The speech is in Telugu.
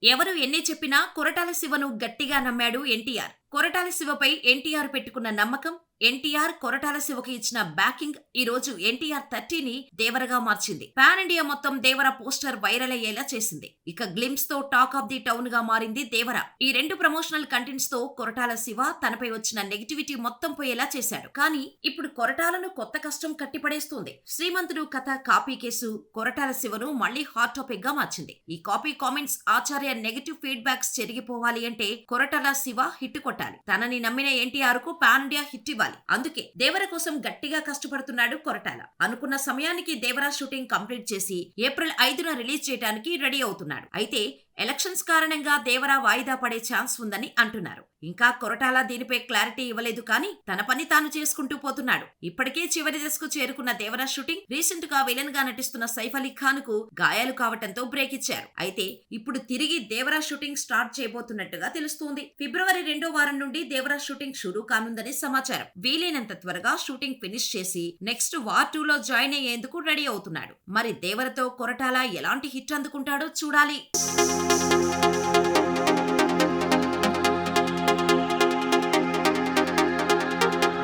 ఎవరు ఎన్ని చెప్పినా కొరటాల శివను గట్టిగా నమ్మాడు ఎన్టీఆర్. కొరటాల శివపై ఎన్టీఆర్ పెట్టుకున్న నమ్మకం, ఎన్టీఆర్ కొరటాల శివకి ఇచ్చిన బ్యాకింగ్ ఈ రోజు ఎన్టీఆర్ 30ని దేవరగా మార్చింది. పాన్ ఇండియా మొత్తం దేవర పోస్టర్ వైరల్ అయ్యేలా చేసింది. ఇక గ్లిమ్స్ తో టాక్ ఆఫ్ ది టౌన్ గా మారింది దేవర. ఈ 2 ప్రమోషనల్ కంటెంట్స్ తో కొరటాల శివ తనపై వచ్చిన నెగిటివిటీ మొత్తం పోయేలా చేశాడు. కానీ ఇప్పుడు కొరటాలను కొత్త కష్టం కట్టిపడేస్తుంది. శ్రీమంతుడు కథ కాపీ కేసు కొరటాల శివను మళ్లీ హాట్ టాపిక్ గా మార్చింది. ఈ కాపీ కామెంట్స్ ఆచార్య నెగిటివ్ ఫీడ్బ్యాక్స్ చెరిగిపోవాలి అంటే కొరటాల శివ హిట్ కొట్టాలి. తనని నమ్మిన ఎన్టీఆర్ కు పాన్ ఇండియా హిట్ ఇవ్వాలి. అందుకే దేవర కోసం గట్టిగా కష్టపడుతున్నాడు కొరటాల. అనుకున్న సమయానికి దేవర షూటింగ్ కంప్లీట్ చేసి ఏప్రిల్ 5న రిలీజ్ చేయడానికి రెడీ అవుతున్నాడు. అయితే ఎలక్షన్స్ కారణంగా దేవర వాయిదా పడే ఛాన్స్ ఉందని అంటున్నారు. ఇంకా కొరటాల దీనిపై క్లారిటీ ఇవ్వలేదు, కానీ తన పని తాను చేసుకుంటూ పోతున్నాడు. ఇప్పటికే చివరి దశకు చేరుకున్న దేవర షూటింగ్ రీసెంట్ గా విలన్ గా నటిస్తున్న సైఫ్ అలీ ఖాన్ కు గాయాలు కావటంతో బ్రేక్ ఇచ్చారు. అయితే ఇప్పుడు తిరిగి దేవర షూటింగ్ స్టార్ట్ చేయబోతున్నట్టుగా తెలుస్తోంది. ఫిబ్రవరి 2వ వారం నుండి దేవర షూటింగ్ షురూ కానుందని సమాచారం. వీలైనంత త్వరగా షూటింగ్ ఫినిష్ చేసి నెక్స్ట్ వార్ 2లో జాయిన్ అయ్యేందుకు రెడీ అవుతున్నాడు. మరి దేవరతో కొరటాల ఎలాంటి హిట్ అందుకుంటాడో చూడాలి.